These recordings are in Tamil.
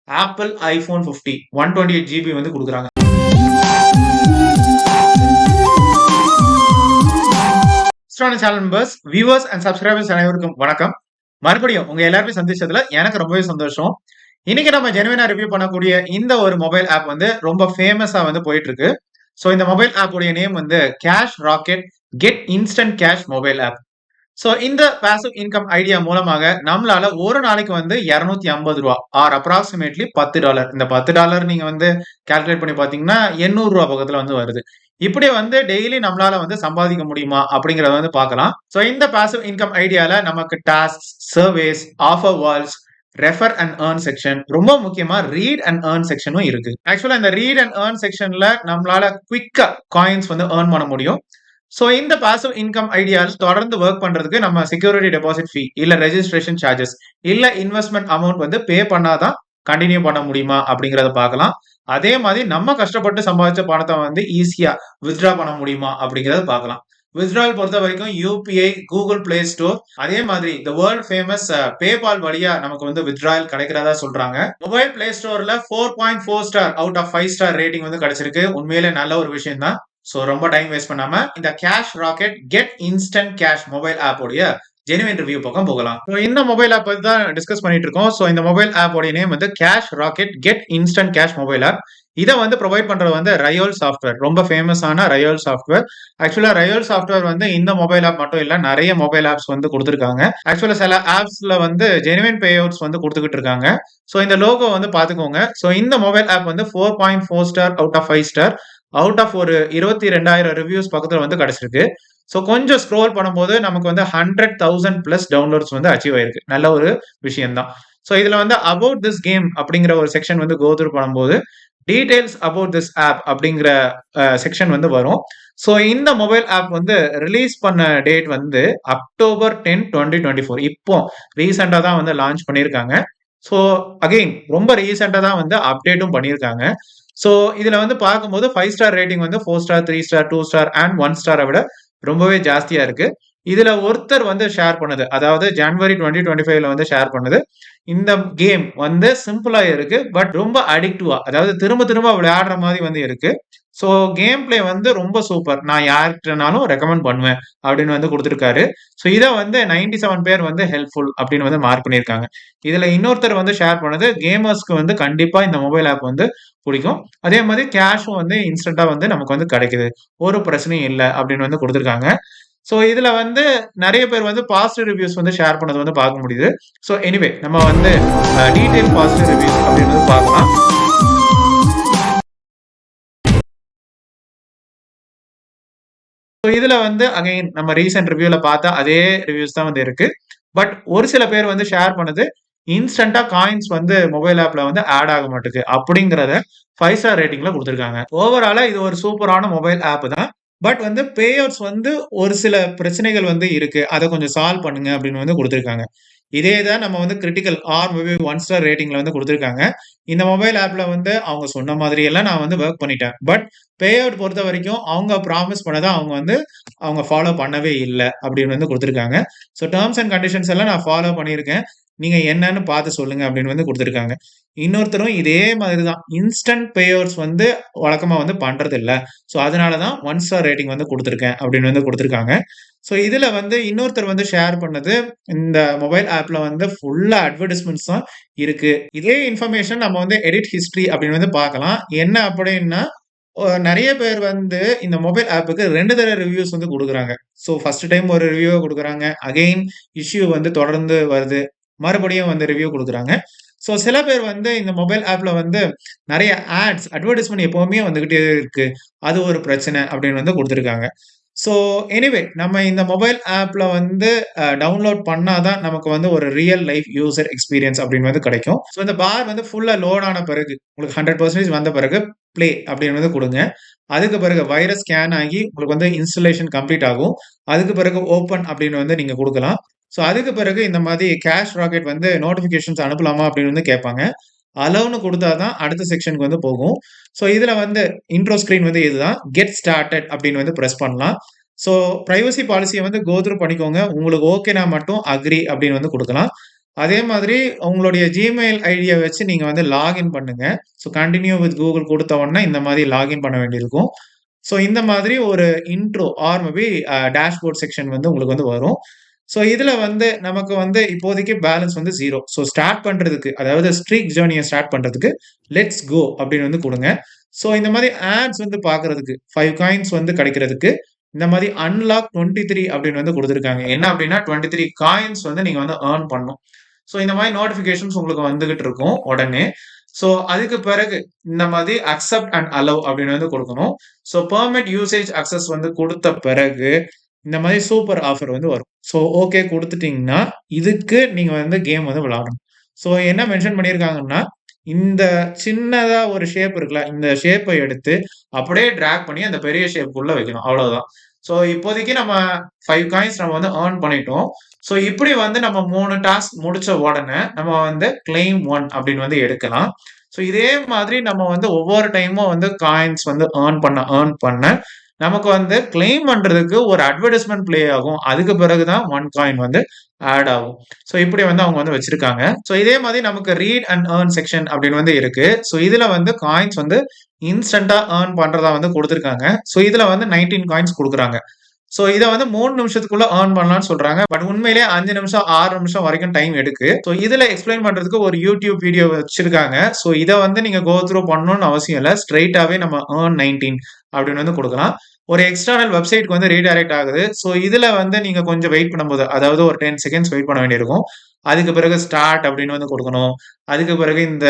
ஆப்பிள் ஐபோன் 50 128 GB வந்து கொடுக்குறாங்க. Channel members, viewers and subscribers அனைவருக்கும் வணக்கம். மறுபடியும் உங்க எல்லாருமே சந்திச்சதுல எனக்கு ரொம்பவே சந்தோஷம். இன்னைக்கு நம்ம ஜெனுவினா ரிவ்யூ பண்ணக்கூடிய இந்த ஒரு மொபைல் ஆப் வந்து ரொம்ப ஃபேமஸா வந்து போயிட்டு இருக்கு. சோ இந்த மொபைல் ஆப் உடைய நேம் வந்து cash rocket get instant cash mobile app. So இந்த பாசிவ் இன்கம் ஐடியா மூலமாக நம்மளால ஒரு நாளைக்கு வந்து ரூ. 250 ஆர் அப்ராக்சிமேட்லி $10. இந்த $10 நீங்க வந்து கால்குலேட் பண்ணி பாத்தீங்கன்னா ரூ. 800 பக்கத்துல வந்து வருது. இப்படி வந்து டெய்லி நம்மளால வந்து சம்பாதிக்க முடியுமா அப்படிங்கறத வந்து பார்க்கலாம். சோ இந்த பாசிவ் இன்கம் ஐடியால நமக்கு task, surveys, offer walls, refer and earn section, ரொம்ப முக்கியமா ரீட் அண்ட் ஏர்ன் செக்ஷனும் இருக்கு. ஆக்சுவலா இந்த ரீட் அண்ட் ஏர்ன் செக்ஷன்ல நம்மளால குவிக்கா காயின்ஸ் வந்து ஏர்ன் பண்ண முடியும். சோ இந்த பாசிவ் இன்கம் ஐடியாஸ் தொடர்ந்து ஒர்க் பண்றதுக்கு நம்ம செக்யூரிட்டி டெபாசிட் ஃபீ இல்ல ரெஜிஸ்ட்ரேஷன் சார்ஜஸ் இல்ல இன்வெஸ்ட்மெண்ட் அமௌண்ட் வந்து பே பண்ணாதான் கண்டினியூ பண்ண முடியுமா அப்படிங்கறத பார்க்கலாம். அதே மாதிரி நம்ம கஷ்டப்பட்டு சம்பாதிச்ச பணத்தை வந்து ஈஸியா வித்ட்ரா பண்ண முடியுமா அப்படிங்கறத பார்க்கலாம். வித்ட்ரால் பொறுத்த வரைக்கும் யூபிஐ, கூகுள் பிளே ஸ்டோர், அதே மாதிரி இந்த வேர்ல்ட் ஃபேமஸ் பேபால் வழியா நமக்கு வந்து வித்ட்ரால் கிடைக்கிறதா சொல்றாங்க. மொபைல் பிளே ஸ்டோர்ல 4.4 star out of 5 star rating வந்து கிடைச்சிருக்கு. உண்மையிலே நல்ல ஒரு விஷயம் தான். சோ ரொம்ப டைம் வேஸ்ட் பண்ணாம இந்த cash rocket get instant cash mobile app உடைய ஜெனுவின் ரிவ்யூ பக்கம் போகலாம். இந்த மொபைல் ஆப் பத்தி தான் டிஸ்கஸ் பண்ணிட்டு இருக்கோம். சோ இந்த மொபைல் ஆப் உடைய நேம் வந்து cash rocket get instant cash mobile app. இதை வந்து ப்ரொவைட் பண்றது வந்து ரயோல் சாஃப்ட்வேர், ரொம்ப ஃபேமஸான ரயோல் சாஃப்ட்வேர். ஆக்சுவலா ரயோல் சாஃப்ட்வேர் வந்து இந்த மொபைல் ஆப் மட்டும் இல்ல, நிறைய மொபைல் ஆப்ஸ் வந்து கொடுத்துருக்காங்க. ஆக்சுவலா சில ஆப்ஸ்ல வந்து ஜெனுவின் பே அவுட்ஸ் வந்து கொடுத்துக்கிட்டு இருக்காங்க. சோ இந்த லோகோ வந்து பாத்துக்கோங்க. சோ இந்த மொபைல் ஆப் வந்து 4.4 star out of 5 star out of ஒரு 22,000 ரிவ்யூஸ் பக்கத்துல வந்து கிடைச்சிருக்கு. சோ கொஞ்சம் ஸ்க்ரோல் பண்ணும்போது நமக்கு வந்து 100,000 பிளஸ் டவுன்லோட்ஸ் வந்து அச்சீவ் ஆயிருக்கு. நல்ல ஒரு விஷயம் தான். சோ இதுல வந்து அபவுட் திஸ் கேம் அப்படிங்கிற ஒரு செக்ஷன் வந்து கோ த்ரூ பண்ணும்போது டீடைல்ஸ் அபவுட் திஸ் ஆப் அப்படிங்கிற செக்ஷன் வந்து வரும். சோ இந்த மொபைல் ஆப் வந்து ரிலீஸ் பண்ண டேட் வந்து அக்டோபர் 10, 2024. இப்போ ரீசெண்டா தான் வந்து லான்ச் பண்ணியிருக்காங்க. சோ அகைன் ரொம்ப ரீசெண்டா தான் வந்து அப்டேட்டும் பண்ணியிருக்காங்க. சோ இதுல வந்து பார்க்கும்போது 5 ஸ்டார் ரேட்டிங் வந்து 4 ஸ்டார், 3 ஸ்டார், 2 ஸ்டார் அண்ட் 1 ஸ்டாரை விட ரொம்பவே ஜாஸ்தியா இருக்கு. இதுல ஒருத்தர் வந்து ஷேர் பண்ணது, அதாவது ஜனவரி 2025ல வந்து ஷேர் பண்ணது, இந்த கேம் வந்து சிம்பிளா இருக்கு பட் ரொம்ப அடிக்டிவா, அதாவது திரும்ப திரும்ப விளையாடுற மாதிரி வந்து இருக்கு. சோ கேம் பிளே வந்து ரொம்ப சூப்பர், நான் யார்கிட்டனாலும் ரெக்கமெண்ட் பண்ணுவேன் அப்படின்னு வந்து கொடுத்திருக்காரு. சோ இதை வந்து 97 பேர் வந்து ஹெல்ப்ஃபுல் அப்படின்னு வந்து மார்க் பண்ணியிருக்காங்க. இதுல இன்னொருத்தர் வந்து ஷேர் பண்ணது, கேமர்ஸ்க்கு வந்து கண்டிப்பா இந்த மொபைல் ஆப் வந்து பிடிக்கும். அதே மாதிரி கேஷும் வந்து இன்ஸ்டன்டா வந்து நமக்கு வந்து கிடைக்குது, ஒரு பிரச்சனையும் இல்லை அப்படின்னு வந்து கொடுத்திருக்காங்க. சோ இதுல வந்து நிறைய பேர் வந்து பாசிட்டிவ் ரிவ்யூஸ் வந்து ஷேர் பண்ணது வந்து பார்க்க முடியுது. சோ எனிவே நம்ம வந்து டீடைல் பாசிட்டிவ் ரிவ்யூஸ் அப்படின்றது பார்க்கலாம். இதுல வந்து அகைன் நம்ம ரீசெண்ட் ரிவ்யூல பார்த்தா அதே ரிவ்யூஸ் தான் வந்து இருக்கு. பட் ஒரு சில பேர் வந்து ஷேர் பண்ணது, இன்ஸ்டன்டா காயின்ஸ் வந்து மொபைல் ஆப்ல வந்து ஆட் ஆக மாட்டுது அப்படிங்கறத 5 ஸ்டார் ரேட்டிங்ல கொடுத்திருக்காங்க. ஓவராலா இது ஒரு சூப்பரான மொபைல் ஆப் தான். பட் வந்து பேஅவுட்ஸ் வந்து ஒரு சில பிரச்சனைகள் வந்து இருக்கு, அதை கொஞ்சம் சால்வ் பண்ணுங்க அப்படின்னு வந்து கொடுத்திருக்காங்க. இதே தான் நம்ம வந்து கிரிட்டிக்கல் ஆர் மேபி 1 ஸ்டார் ரேட்டிங்ல வந்து கொடுத்திருக்காங்க. இந்த மொபைல் ஆப்ல வந்து அவங்க சொன்ன மாதிரி எல்லாம் நான் வந்து ஒர்க் பண்ணிட்டேன். பட் பே அவுட் பொறுத்த வரைக்கும் அவங்க ப்ராமிஸ் பண்ணதை அவங்க ஃபாலோ பண்ணவே இல்லை அப்படின்னு வந்து கொடுத்திருக்காங்க. ஸோ டேர்ம்ஸ் அண்ட் கண்டிஷன்ஸ் எல்லாம் நான் ஃபாலோ பண்ணியிருக்கேன், நீங்க என்னன்னு பார்த்து சொல்லுங்க அப்படின்னு வந்து கொடுத்திருக்காங்க. இன்னொருத்தரும் இதே மாதிரி தான் இன்ஸ்டன்ட் பே அவுட்ஸ் வந்து வழக்கமா வந்து பண்றது இல்ல, ஸோ அதனாலதான் 1 ஸ்டார் ரேட்டிங் வந்து கொடுத்திருக்கேன் அப்படின்னு வந்து கொடுத்திருக்காங்க. ஸோ இதுல வந்து இன்னொருத்தர் வந்து ஷேர் பண்ணது, இந்த மொபைல் ஆப்ல வந்து ஃபுல்லா அட்வர்டைஸ்மெண்ட்ஸ் தான் இருக்கு. இதே இன்ஃபர்மேஷன் நம்ம வந்து எடிட் ஹிஸ்டரி அப்படின்னு வந்து பார்க்கலாம். என்ன அப்படின்னா, நிறைய பேர் வந்து இந்த மொபைல் ஆப்புக்கு 2 தடவை ரிவ்யூஸ் வந்து கொடுக்குறாங்க. ஸோ ஃபர்ஸ்ட் டைம் ஒரு ரிவ்யூ கொடுக்குறாங்க, அகைன் இஷ்யூ வந்து தொடர்ந்து வருது, மறுபடியும் வந்து ரிவ்யூ கொடுக்குறாங்க. ஸோ சில பேர் வந்து இந்த மொபைல் ஆப்ல வந்து நிறைய ஆட்ஸ், அட்வர்டைஸ்மெண்ட் எப்பவுமே வந்துகிட்டே இருக்கு, அது ஒரு பிரச்சனை அப்படின்னு வந்து கொடுத்துருக்காங்க. ஸோ எனிவே நம்ம இந்த மொபைல் ஆப்ல வந்து டவுன்லோட் பண்ணாதான் நமக்கு வந்து ஒரு ரியல் லைஃப் யூசர் எக்ஸ்பீரியன்ஸ் அப்படின்னு வந்து கிடைக்கும். ஸோ இந்த பார் வந்து ஃபுல்லா லோட் ஆன பிறகு, உங்களுக்கு 100% வந்த பிறகு பிளே அப்படின்னு வந்து கொடுங்க. அதுக்கு பிறகு வைரஸ் ஸ்கேன் ஆகி உங்களுக்கு வந்து இன்ஸ்டலேஷன் கம்ப்ளீட் ஆகும். அதுக்கு பிறகு ஓப்பன் அப்படின்னு வந்து நீங்க கொடுக்கலாம். ஸோ அதுக்கு பிறகு இந்த மாதிரி கேஷ் ராக்கெட் வந்து நோட்டிபிகேஷன்ஸ் அனுப்பலாமா அப்படின்னு வந்து கேட்பாங்க. அலோவ்னு கொடுத்தாதான் அடுத்த செக்ஷனுக்கு வந்து போகும். ஸோ இதுல வந்து இன்ட்ரோ ஸ்கிரீன் வந்து இதுதான், கெட் ஸ்டார்டட் அப்படின்னு வந்து பிரஸ் பண்ணலாம். ஸோ பிரைவசி பாலிசியை வந்து கோ த்ரூ பண்ணிக்கோங்க. உங்களுக்கு ஓகேனா மட்டும் அக்ரி அப்படின்னு வந்து கொடுக்கலாம். அதே மாதிரி உங்களுடைய Gmail ஐடிய வச்சு நீங்க வந்து லாகின் பண்ணுங்க. ஸோ கன்டின்யூ வித் கூகுள் குடுத்த உடனே இந்த மாதிரி லாகின் பண்ண வேண்டியிருக்கும். ஸோ இந்த மாதிரி ஒரு intro or maybe dashboard section வந்து உங்களுக்கு வந்து வரும். ஸோ இதுல வந்து நமக்கு வந்து இப்போதைக்கு பேலன்ஸ் வந்து 0. ஸோ ஸ்டார்ட் பண்றதுக்கு அதாவது ஸ்ட்ரீக் ஜர்னிய ஸ்டார்ட் பண்றதுக்கு லெட்ஸ் கோ அப்படின்னு வந்து குடுங்க. ஸோ இந்த மாதிரி ஆட்ஸ் வந்து பார்க்கறதுக்கு 5 காயின்ஸ் வந்து கிடைக்கிறதுக்கு இந்த மாதிரி அன்லாக் 23 அப்படின்னு வந்து குடுத்திருக்காங்க. என்ன அப்படின்னா 23 காயின்ஸ் வந்து நீங்க வந்து ஏர்ன் பண்ணணும். ஸோ இந்த மாதிரி நோட்டிஃபிகேஷன்ஸ் உங்களுக்கு வந்துகிட்டு இருக்கும் உடனே. ஸோ அதுக்கு பிறகு இந்த மாதிரி அக்செப்ட் அண்ட் அலோவ் அப்படின்னு வந்து கொடுக்கணும். ஸோ பெர்மிட் யூசேஜ் அக்சஸ் வந்து கொடுத்த பிறகு இந்த மாதிரி சூப்பர் ஆஃபர் வந்து வரும். ஸோ ஓகே குடுத்துட்டீங்கன்னா, இதுக்கு நீங்க வந்து கேம் வந்து விளையாடணும். ஸோ என்ன மென்ஷன் பண்ணியிருக்காங்கன்னா, இந்த சின்னதா ஒரு ஷேப் இருக்குல்ல, இந்த ஷேப்ப எடுத்து அப்படியே டிராக் பண்ணி அந்த பெரிய ஷேப்க்குள்ள வைக்கணும். அவ்வளவுதான். ஸோ இப்போதைக்கு நம்ம 5 காயின்ஸ் நம்ம வந்து ஏர்ன் பண்ணிட்டோம். ஸோ இப்படி வந்து நம்ம 3 டாஸ்க் முடிச்ச உடனே நம்ம வந்து கிளைம் 1 அப்படின்னு வந்து எடுக்கலாம். ஸோ இதே மாதிரி நம்ம வந்து ஒவ்வொரு டைமும் வந்து காயின்ஸ் வந்து ஏர்ன் பண்ண நமக்கு வந்து கிளைம் பண்றதுக்கு ஒரு அட்வர்டைஸ்மென்ட் ப்ளே ஆகும். அதுக்கு பிறகு தான் 1 காயின் வந்து ஆட் ஆகும். ஸோ இப்படி வந்து அவங்க வந்து வச்சிருக்காங்க. ஸோ இதே மாதிரி நமக்கு ரீட் அண்ட் ஏர்ன் செக்ஷன் அப்படின்னு வந்து இருக்கு. ஸோ இதுல வந்து காயின்ஸ் வந்து இன்ஸ்டன்ட்டா ஏர்ன் பண்றதா வந்து குடுத்திருக்காங்க. ஸோ இதுல வந்து 19 காயின்ஸ் குடுக்குறாங்க. ஸோ இத வந்து 3 நிமிஷத்துக்குள்ள ஏர்ன் பண்ணலாம்னு சொல்றாங்க. பட் உண்மையிலேயே 5 நிமிஷம், 6 நிமிஷம் வரைக்கும் டைம் எடுக்கு. ஸோ இதுல எக்ஸ்பிளைன் பண்றதுக்கு ஒரு YouTube வீடியோ வச்சிருக்காங்க. ஸோ இத வந்து நீங்க கோ த்ரூ பண்ணணும்னு அவசியம் இல்ல. ஸ்ட்ரெய்ட்டாவே நம்ம ஏர்ன் 19 அப்படின்னு வந்து குடுக்கலாம். ஒரு எக்ஸ்டர்னல் வெப்சைட்க்கு வந்து ரீடைரக்ட் ஆகுது. ஸோ இதுல வந்து நீங்க கொஞ்சம் வெயிட் பண்ணும்போது, அதாவது ஒரு 10 செகண்ட்ஸ் வெயிட் பண்ண வேண்டியிருக்கும். அதுக்கு பிறகு ஸ்டார்ட் அப்படின்னு வந்து குடுக்கணும். அதுக்கு பிறகு இந்த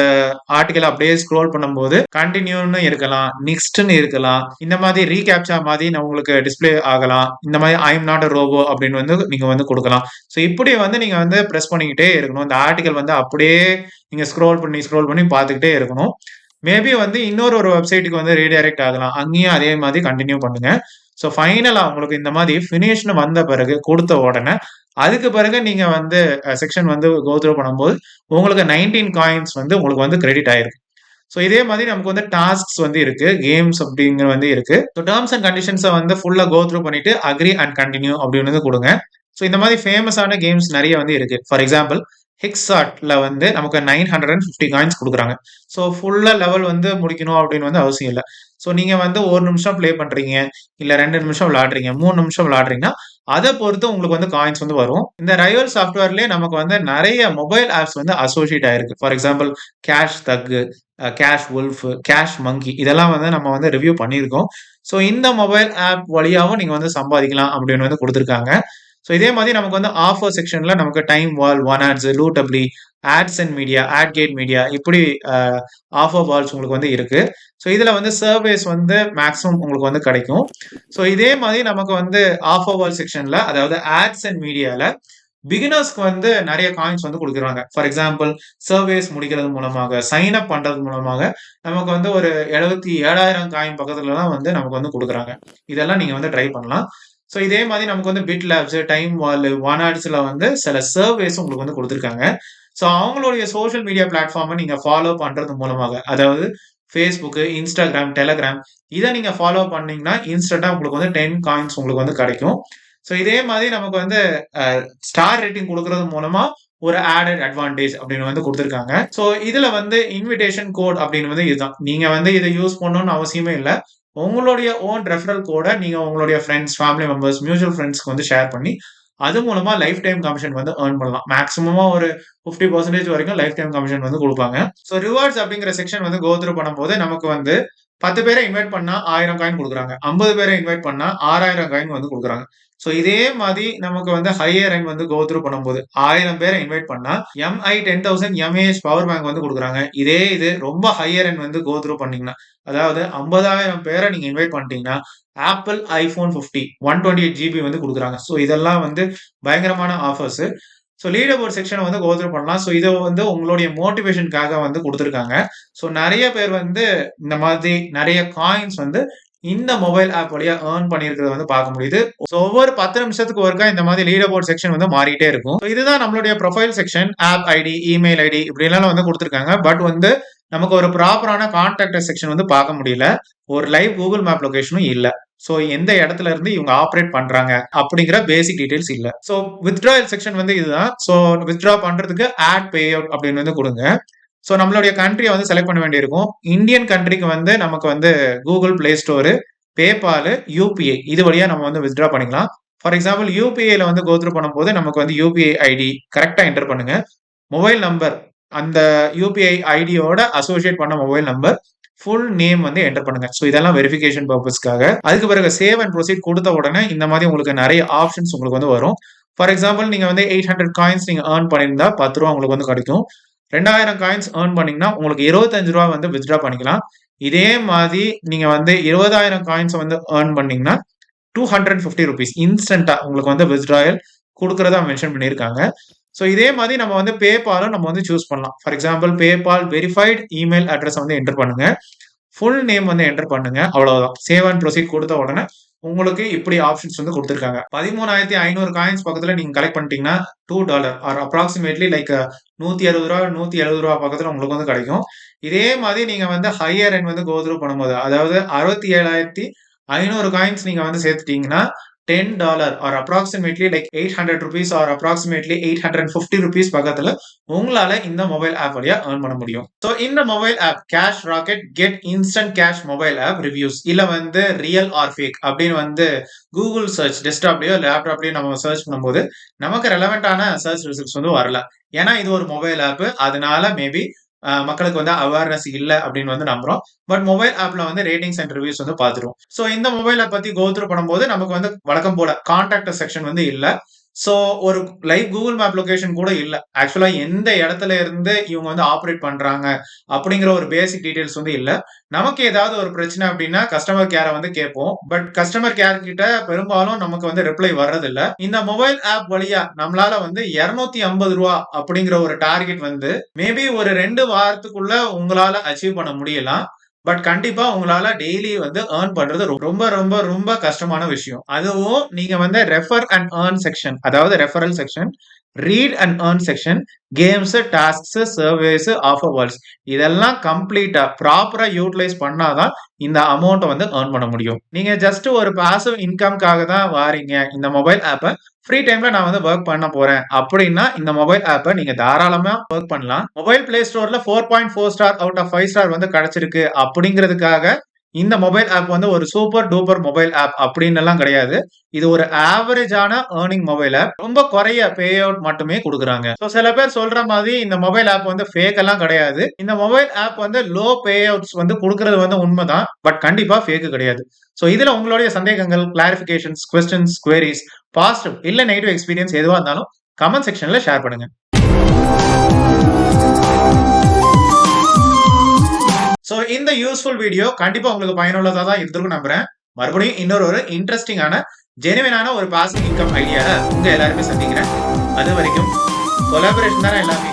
ஆர்டிகிள் அப்படியே ஸ்க்ரோல் பண்ணும்போது கன்டின்யூன்னு இருக்கலாம், நெக்ஸ்ட்ன்னு இருக்கலாம். இந்த மாதிரி ரீகேப்சா மாதிரி நான் உங்களுக்கு டிஸ்ப்ளே ஆகலாம். இந்த மாதிரி ஐ அம் நாட் எ ரோபோ அப்படின்னு வந்து நீங்க வந்து குடுக்கலாம். ஸோ இப்படி வந்து நீங்க வந்து பிரஸ் பண்ணிக்கிட்டே இருக்கணும். இந்த ஆர்டிகிள் வந்து அப்படியே நீங்க ஸ்க்ரோல் பண்ணி பார்த்துக்கிட்டே இருக்கணும். மேபி வந்து இன்னொரு ஒரு வெப்சைட்டுக்கு வந்து ரீடைரக்ட் ஆகலாம். அங்கேயும் அதே மாதிரி கன்டின்யூ பண்ணுங்க. ஸோ ஃபைனலா உங்களுக்கு இந்த மாதிரி ஃபினிஷ்ன்னு வந்த பிறகு குடுத்த உடனே, அதுக்கு பிறகு நீங்க வந்து செக்ஷன் வந்து கோ த்ரூ பண்ணும்போது, உங்களுக்கு 19 காயின்ஸ் வந்து உங்களுக்கு வந்து கிரெடிட் ஆயிருக்கு. ஸோ இதே மாதிரி நமக்கு வந்து டாஸ்க்ஸ் வந்து இருக்கு. கேம்ஸ் அப்படிங்கிற வந்து இருக்கு. ஸோ டெர்ம்ஸ் அண்ட் கண்டிஷன்ஸ வந்து ஃபுல்லா கோ த்ரூ பண்ணிட்டு அக்ரி அண்ட் கன்டின்யூ அப்படின்னு வந்து குடுங்க. ஸோ இந்த மாதிரி ஃபேமஸான கேம்ஸ் நெறைய வந்து இருக்கு. ஃபார் எக்ஸாம்பிள் ஹிக்ஸாட்ல வந்து நமக்கு 950 காயின்ஸ் குடுக்குறாங்க. ஸோ ஃபுல்லா லெவல் வந்து முடிக்கணும் அப்படின்னு வந்து அவசியம் இல்ல. ஸோ நீங்க வந்து 1 நிமிஷம் ப்ளே பண்றீங்க, இல்ல 2 நிமிஷம் விளையாடுறீங்க, 3 நிமிஷம் விளையாடுறீங்கன்னா, அத பொறுத்து உங்களுக்கு வந்து காயின்ஸ் வந்து வரும். இந்த ரைவல் சாஃப்ட்வேர்லயே நமக்கு வந்து நெறைய மொபைல் ஆப்ஸ் வந்து அசோசியேட் ஆயிருக்கு. ஃபார் எக்ஸாம்பிள் கேஷ் தக், கேஷ் வுல்ஃப், கேஷ் மங்கி இதெல்லாம் வந்து நம்ம வந்து ரிவ்யூ பண்ணியிருக்கோம். ஸோ இந்த மொபைல் ஆப் வழியாவும் நீங்க வந்து சம்பாதிக்கலாம் அப்படின்னு வந்து குடுத்திருக்காங்க. ஸோ இதே மாதிரி நமக்கு வந்து ஆஃபர் செக்ஷன்ல நமக்கு time wall, one ads, Lootably, ads and media, AdGate media இப்படி ஆஃபர் வால்ஸ் உங்களுக்கு வந்து இருக்கு. ஸோ இதுல வந்து சர்வேஸ் வந்து மேக்ஸிமம் உங்களுக்கு வந்து கிடைக்கும். ஸோ இதே மாதிரி நமக்கு வந்து ஆஃபர் வால் செக்ஷன்ல அதாவது ஆட்ஸ் அண்ட் மீடியால பிகினர்ஸ்க்கு வந்து நெறைய காயின்ஸ் வந்து குடுக்குறாங்க. ஃபார் எக்ஸாம்பிள் சர்வேஸ் முடிக்கிறது மூலமாக, சைன் அப் பண்றது மூலமாக நமக்கு வந்து ஒரு 77,000 காயின் பக்கத்துலலாம் வந்து நமக்கு வந்து குடுக்குறாங்க. இதெல்லாம் நீங்க வந்து ட்ரை பண்ணலாம். ஸோ இதே மாதிரி நமக்கு வந்து bit labs, time wall, one ஆட்ஸ்ல வந்து சில சர்வேஸ் உங்களுக்கு வந்து குடுத்துருக்காங்க. ஸோ அவங்களுடைய சோசியல் மீடியா பிளாட்ஃபார்ம நீங்க ஃபாலோ பண்றது மூலமாக, அதாவது Facebook, Instagram, Telegram இத நீங்க ஃபாலோ பண்ணீங்கன்னா, இன்ஸ்டன்ட்டா உங்களுக்கு வந்து 10 காயின்ஸ் உங்களுக்கு வந்து கிடைக்கும். ஸோ இதே மாதிரி நமக்கு வந்து ஸ்டார் ரேட்டிங் குடுக்குறது மூலமா ஒரு ஆடட் அட்வான்டேஜ் அப்படின்னு வந்து குடுத்துருக்காங்க. ஸோ இதுல வந்து இன்விடேஷன் கோட் அப்படின்னு வந்து இதுதான். நீங்க வந்து இத யூஸ் பண்ணணும்னு அவசியமே இல்ல. உங்களுடைய ஓன் ரெஃபரல் கோட நீங்க உங்களுடைய ஃபிரெண்ட்ஸ், ஃபேமிலி மெம்பர்ஸ், மியூச்சுவல் ஃபிரெண்ட்ஸ்க்கு வந்து ஷேர் பண்ணி, அது மூலமா லைஃப் டைம் கமிஷன் வந்து ஏர்ன் பண்ணலாம். மேக்ஸிமமா ஒரு 50% வரைக்கும் லைஃப் டைம் கமிஷன் வந்து குடுப்பாங்க. ஸோ ரிவார்ட்ஸ் அப்படிங்கிற செக்ஷன் வந்து கோ த்ரூ பண்ணும்போது நமக்கு வந்து 10 பேர இன்வைட் பண்ணா 1000 காயின் குடுக்குறாங்க. 50 பேர இன்வைட் பண்ணா 6000 காயின் வந்து குடுக்குறாங்க. ஸோ இதே மாதிரி நமக்கு வந்து ஹையர் எண்ட் வந்து கோ த்ரூ பண்ணும்போது 1000 பேர இன்வைட் பண்ணா MI 10,000 mAh பவர் பேங்க் வந்து குடுக்குறாங்க. இதே இது ரொம்ப ஹையர் எண்ட் வந்து கோ த்ரூ பண்ணீங்கன்னா, அதாவது 50,000 பேர நீங்க இன்வைட் பண்ணிட்டீங்கன்னா, Apple iPhone 50 128 GB வந்து குடுக்குறாங்க. ஸோ இதெல்லாம் வந்து பயங்கரமான ஆஃபர்ஸ். ஸோ லீடர் போர்ட் செக்ஷன வந்து கோ த்ரூ பண்ணலாம். ஸோ இத வந்து உங்களுடைய மோட்டிவேஷன்க்காக வந்து குடுத்துருக்காங்க. ஸோ நெறைய பேர் வந்து இந்த மாதிரி நெறைய காயின்ஸ் வந்து இந்த மொபைல் ஆப் வழியா ஏர்ன் பண்ணியிருக்கிறத வந்து பார்க்க முடியுது. ஸோ ஒவ்வொரு 10 நிமிஷத்துக்கு ஒருக்கா இந்த மாதிரி லீடர் போர்ட் செக்ஷன் வந்து மாறிட்டே இருக்கும். ஸோ இதுதான் நம்மளுடைய profile section. App ID, email ID இப்படிலாம் வந்து குடுத்துருக்காங்க. பட் வந்து நமக்கு ஒரு ப்ராப்பரான கான்டாக்ட் செக்ஷன் வந்து பார்க்க முடியல. ஒரு லைவ் Google மேப் லொகேஷனும் இல்ல. சோ எந்த இடத்துல இருந்து இவங்க ஆப்பரேட் பண்றாங்க அப்படிங்கிற பேசிக் டீடைல்ஸ் இல்ல. சோ வித்ட்ராயல் செக்ஷன் வந்து இதுதான். சோ வித்ட்ரா பண்றதுக்கு ஆட் பே அவுட் அப்படின்னு வந்து கொடுங்க. சோ நம்மளுடைய கண்ட்ரியை வந்து செலக்ட் பண்ண வேண்டியிருக்கும். இந்தியன் கண்ட்ரிக்கு வந்து நமக்கு வந்து Google play store, PayPal, UPI இது வழியா நம்ம வந்து வித்ட்ரா பண்ணிக்கலாம். ஃபார் எக்ஸாம்பிள் யூபிஐல வந்து கோ த்ரூ பண்ணும்போது நமக்கு வந்து யூபிஐ ஐடி கரெக்டா என்டர் பண்ணுங்க. மொபைல் நம்பர் அந்த யூபிஐ ஐடியோட அசோசியேட் பண்ண மொபைல் நம்பர், ஃபுல் நேம் வந்து என்டர் பண்ணுங்க. ஸோ இதெல்லாம் வெரிஃபிகேஷன் பர்பஸ்க்காக. அதுக்கு பிறகு சேவ் அண்ட் ப்ரொசீட் கொடுத்த உடனே இந்த மாதிரி உங்களுக்கு நிறைய ஆப்ஷன்ஸ் உங்களுக்கு வந்து வரும். ஃபார் எக்ஸாம்பிள் நீங்க வந்து 800 காயின்ஸ் நீங்க ஏர்ன் பண்ணியிருந்தா ₹10 உங்களுக்கு வந்து கிடைக்கும். 2000 காயின்ஸ் ஏர்ன் பண்ணீங்கன்னா உங்களுக்கு ₹25 வந்து வித்ட்ரா பண்ணிக்கலாம். இதே மாதிரி நீங்க வந்து 20,000 காயின்ஸ் வந்து ஏர்ன் பண்ணீங்கன்னா ₹250 இன்ஸ்டன்டா உங்களுக்கு வந்து வித்ட்ராயல் கொடுக்கறதா மென்ஷன் பண்ணியிருக்காங்க. ஸோ இதே மாதிரி நம்ம வந்து பேபாலும் நம்ம வந்து சூஸ் பண்ணலாம். For example PayPal verified email address வந்து என்டர் பண்ணுங்க. ஃபுல் நேம் வந்து என்டர் பண்ணுங்க. அவ்வளவுதான். சேவ் அண்ட் ப்ரொசீட் கொடுத்த உடனே உங்களுக்கு இப்படி ஆப்ஷன்ஸ் வந்து கொடுத்துருக்காங்க. 13,500 காயின்ஸ் பக்கத்துல நீங்க கலெக்ட் பண்ணிட்டீங்கன்னா $2 ஆர் அப்ராக்சிமேட்லி லைக் ₹160 ₹170 பக்கத்துல உங்களுக்கு வந்து கிடைக்கும். இதே மாதிரி நீங்க வந்து ஹையர் எண்ட் வந்து கோ த்ரூ பண்ணும்போது அதாவது 67,500 காயின்ஸ் நீங்க வந்து சேர்த்துட்டீங்கன்னா $10 or approximately like ₹800 or approximately ₹850 பக்கத்துல உங்களால இந்த மொபைல் ஆப் வழியா ஏர்ன் பண்ண முடியும். சோ இந்த mobile app cash rocket get instant cash mobile app reviews இல்ல வந்து ரியல் ஆர் ஃபேக் அப்படின்னு வந்து கூகுள் சர்ச் டெஸ்க்டாப்லயோ லேப்டாப்லயோ நம்ம சர்ச் பண்ணும்போது நமக்கு ரெலவெண்டான சர்ச் ரிசல்ட்ஸ் வந்து வரல. ஏன்னா இது ஒரு மொபைல் ஆப், அதனால மேபி மக்களுக்கு வந்து அவேர்னஸ் இல்ல அப்படின்னு வந்து நம்புறோம். பட் மொபைல் ஆப்ல வந்து ரேட்டிங்ஸ் அண்ட் ரிவ்யூஸ் வந்து பாத்துருவோம். சோ இந்த மொபைல் ஆப் பத்தி கோ த்ரூ பண்ணும்போது நமக்கு வந்து வழக்கம் போல கான்டாக்ட் செக்ஷன் வந்து இல்ல. சோ ஒரு லைவ் கூகுள் மேப் லொகேஷன் கூட இல்ல. ஆக்சுவலா எந்த இடத்துல இருந்து இவங்க வந்து ஆப்பரேட் பண்றாங்க அப்படிங்கிற ஒரு பேசிக் டீடைல்ஸ் வந்து இல்ல. நமக்கு ஏதாவது ஒரு பிரச்சனை அப்படின்னா கஸ்டமர் கேரை வந்து கேட்போம். பட் கஸ்டமர் கேர் கிட்ட பெரும்பாலும் நமக்கு வந்து ரிப்ளை வர்றது இல்ல. இந்த மொபைல் ஆப் வழியா நம்மளால வந்து ₹250 அப்படிங்கிற ஒரு டார்கெட் வந்து மேபி ஒரு 2 வாரத்துக்குள்ள உங்களால அச்சீவ் பண்ண முடியலாம். பட் கண்டிப்பா உங்களால டெய்லி வந்து ஏர்ன் பண்றது ரொம்ப ரொம்ப ரொம்ப கஷ்டமான விஷயம். அதுவும் நீங்க வந்து ரெஃபர் அண்ட் ஏர்ன் செக்ஷன் அதாவது referral section, read and earn section, games, tasks, services, offer world's இதெல்லாம் கம்ப்ளீட்டா ப்ராப்பரா யூட்டிலைஸ் பண்ணாதான் இந்த அமௌண்ட்டை வந்து ஏர்ன் பண்ண முடியும். நீங்க ஜஸ்ட் ஒரு பாசிவ் இன்கம்காக தான் வாரீங்க இந்த மொபைல் ஆப்பை ஃப்ரீ டைம்ல நான் வந்து ஒர்க் பண்ண போறேன் அப்படின்னா இந்த மொபைல் ஆப்பை நீங்க தாராளமா ஒர்க் பண்ணலாம். மொபைல் பிளே ஸ்டோர்ல 4.4 ஸ்டார் அவுட் ஆஃப் 5 ஸ்டார் வந்து கிடைச்சிருக்கு அப்படிங்கிறதுக்காக இந்த மொபைல் ஆப் வந்து ஒரு சூப்பர் டூப்பர் மொபைல் ஆப் அப்படின்னு எல்லாம் கிடையாது. இது ஒரு ஆவரேஜான ஏர்னிங் மொபைல் ஆப். ரொம்ப குறைய பே அவுட் மட்டுமே கொடுக்குறாங்க. ஸோ சில பேர் சொல்ற மாதிரி இந்த மொபைல் ஆப் வந்து ஃபேக் எல்லாம் கிடையாது. இந்த மொபைல் ஆப் வந்து லோ பே அவுட்ஸ் வந்து கொடுக்கறது வந்து உண்மைதான். பட் கண்டிப்பா ஃபேக் கிடையாது. ஸோ இதுல உங்களுடைய சந்தேகங்கள், கிளாரிபிகேஷன்ஸ், கொஸ்டின்ஸ், குவரிஸ், பாசிட்டிவ் இல்ல நெகட்டிவ் எக்ஸ்பீரியன்ஸ் எதுவா இருந்தாலும் கமெண்ட் செக்ஷன்ல ஷேர் பண்ணுங்க. சோ இந்த யூஸ்ஃபுல் வீடியோ கண்டிப்பா உங்களுக்கு பயனுள்ளதா தான் இருந்திருக்கும் நம்புறேன். மறுபடியும் இன்னொரு இன்ட்ரெஸ்டிங்கான ஜெனுவினான ஒரு பாசிவ் இன்கம் ஐடியால உங்க எல்லாருமே சந்திக்கிறேன். அது வரைக்கும் கொலாபரேஷன் தானே எல்லாமே.